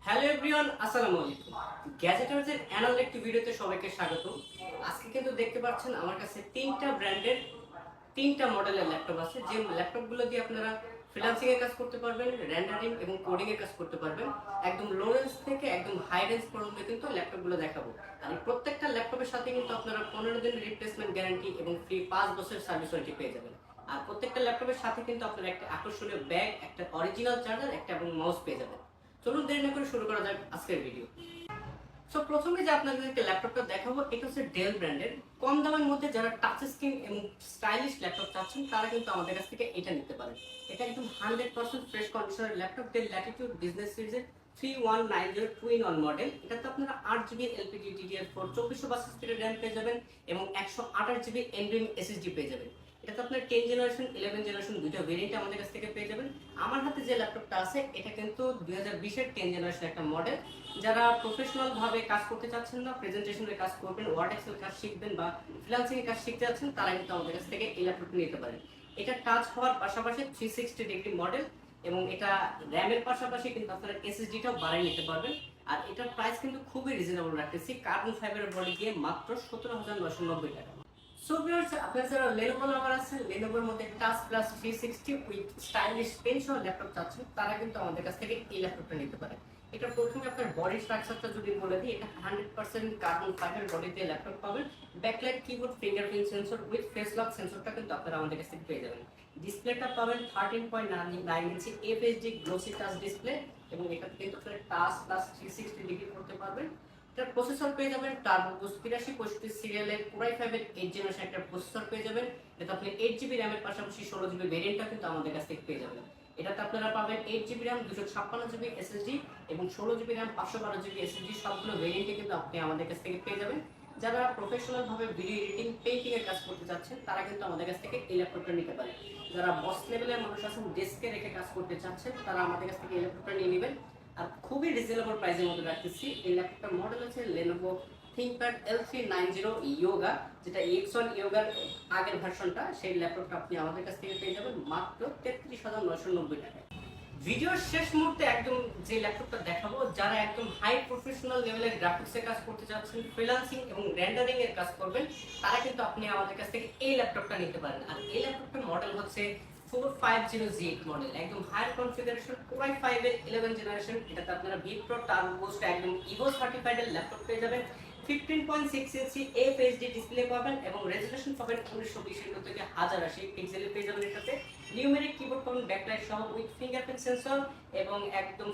Hello everyone, আসসালামু আলাইকুম। গ্যাজেটার্সের anal একটি ভিডিওতে সবাইকে স্বাগত। আজকে কিন্তু দেখতে পাচ্ছেন আমার কাছে তিনটা ব্র্যান্ডের তিনটা মডেলের ল্যাপটপ আছে, যে ল্যাপটপগুলো দিয়ে আপনারা ফ্রিল্যান্সিং এর কাজ করতে পারবেন, রেন্ডারিং এবং কোডিং এর কাজ করতে পারবেন। একদম লো রেঞ্জ থেকে একদম হাই রেঞ্জ পর্যন্ত কিন্তু ল্যাপটপগুলো দেখাবো। আর এই প্রত্যেকটা ল্যাপটপের সাথে কিন্তু আপনারা 15 দিনের রিপ্লেসমেন্ট গ্যারান্টি এবং ফ্রি 5 বছরের সার্ভিস ওয়ারেন্টি পেয়ে যাবেন। আর প্রত্যেকটা ল্যাপটপের সাথে কিন্তু আপনারা একটা আকর্ষণীয় ব্যাগ, একটা অরিজিনাল চার্জার, একটা এবং মাউস পেয়ে যাবেন। চলুন দেরি না করে শুরু করা যাক আজকের ভিডিও। সো প্রথমে যে আপনাদেরকে ল্যাপটপটা দেখাবো, এটা হচ্ছে ডেল ব্র্যান্ডের। কম দামের মধ্যে যারা টাচ স্ক্রিন এবং স্টাইলিশ ল্যাপটপ চাচ্ছেন তারা কিন্তু আমাদের কাছ থেকে এটা নিতে পারেন। এটা একদম 100% ফ্রেশ কন্ডিশনের ল্যাপটপ, ডেল ল্যাটিটিউড বিজনেস সিরিজের 3190 2-in-1 মডেল। এটাতে আপনারা 8GB LPDDR4 2400 র্যাম পেয়ে যাবেন এবং 128GB NVMe SSD পেয়ে যাবেন। এটাতে আপনার 10 জেনারেশন 11 জেনারেশন দুইটা ভেরিয়েন্ট আমাদের কাছ থেকে পেয়ে যাবেন। আমার হাতে যে ল্যাপটপটা আছে এটা কিন্তু 2020-এর 10 জেনারেশন একটা মডেল। যারা প্রফেশনাল ভাবে কাজ করতে চাচ্ছেন না, প্রেজেন্টেশনের কাজ করবেন, ওয়ার্ড এক্সেল কাজ শিখবেন বা ফ্রিল্যান্সিং এর কাজ শিখতে যাচ্ছেন, তারা কিন্তু আমাদের কাছ থেকে এই ল্যাপটপটি নিতে পারেন। এটা টাচ হওয়ার পাশাপাশি 360 ডিগ্রি মডেল এবং এটা র্যামের পাশাপাশি কিন্তু আপনারা এসএসডিটাও বাড়িয়ে নিতে পারবেন। আর এটার প্রাইস কিন্তু খুবই রিজনেবল রাখতেছি, কার্বন ফাইবারের বডি দিয়ে মাত্র 17,990 টাকা। সো ভিউয়ার্স, আপনারা যারা লেনোভো লাভার আছেন, লেনোভোর মধ্যে touch plus 360 with stylish pen সহ ল্যাপটপ চাচ্ছেন, তারা কিন্তু আমাদের কাছ থেকে এই ল্যাপটপটা নিতে পারে। এটা প্রথমে আপনার বডি স্ট্রাকচারটা যদি বলে দিই, এটা 100% কার্বন ফাইবার বডি দিয়ে ল্যাপটপ পাবেন। Backlight keyboard, fingerprint sensor with face lock সেন্সরটা কিন্তু আপনারা আমাদের কাছ থেকে পেয়ে যাবেন। ডিসপ্লেটা পাবেন 13.9 ইঞ্চি এফএইচডি গ্লোসি টাচ ডিসপ্লে এবং এটাতে কিন্তু আপনারা টাচ প্লাস 360 ডিগ্রি করতে পারবেন। এটার প্রসেসর পেয়ে যাবেন টার্বো বুস্ট 8365 সিরিয়ালের কোরাই 5 এর 8 জেনারেশন একটা প্রসেসর পেয়ে যাবেন। এটাতে আপনি 8GB র্যামের পাশাপাশি 16GB ভেরিয়েন্টটা কিন্তু আমাদের কাছ থেকে পেয়ে যাবেন। এটাতে আপনারা পাবেন 8GB র্যাম 256GB এসএসডি এবং 16GB র্যাম 512GB এসএসডি, সবগুলো ভেরিয়েন্টে কিন্তু আপনি আমাদের কাছ থেকে পেয়ে যাবেন। যারা প্রফেশনাল ভাবে ভিডিও এডিটিং, পেইন্টিং এর কাজ করতে চাচ্ছেন, তারা কিন্তু আমাদের কাছ থেকে এই ল্যাপটপটা নিতে পারেন। যারা বস লেভেলের মানুষ আছেন, ডেস্কে রেখে কাজ করতে চাচ্ছেন, তারা আমাদের কাছ থেকে এই ল্যাপটপটা নিয়ে নেবেন। আর খুবই রিজনেবল প্রাইসের মধ্যে রাখতেছি। এই ল্যাপটপটার মডেল হচ্ছে Lenovo ThinkPad L390 Yoga, যেটা X1 Yogaর আগের ভার্সনটা। সেই ল্যাপটপটা আপনি আমাদের কাছ থেকে পেয়ে যাবেন মাত্র 33,990 টাকায়। ভিডিওর শেষ মুহূর্তে একদম যে ল্যাপটপটা দেখাবো, যারা একদম হাই প্রফেশনাল লেভেলের গ্রাফিক্সের কাজ করতে চাচ্ছেন, ফ্রিল্যান্সিং এবং রেন্ডারিং এর কাজ করবেন, তারা কিন্তু আপনি আমাদের কাছ থেকে এই ল্যাপটপটা নিতে পারেন। আর এই ল্যাপটপটার মডেল হচ্ছে 4500Z মডেল, একদম হায়ার কনফিগারেশন কোরাই 5 এর 11 জেনারেশন। এটাতে আপনারা ভিপ্রো টার্বো বুস্ট একদম ইভো সার্টিফাইড এর ল্যাপটপ পেয়ে যাবেন। 15.6 ইঞ্চি এফএইচডি ডিসপ্লে পাবেন এবং রেজোলিউশন পাবেন 1920 থেকে 1080 পিক্সেলের পেয়ে যাবেন। এটাতে নিউমেরিক কিবোর্ড পাবেন ব্যাকলাইট সহ উইথ ফিঙ্গারপ্রিন্ট সেন্সর এবং একদম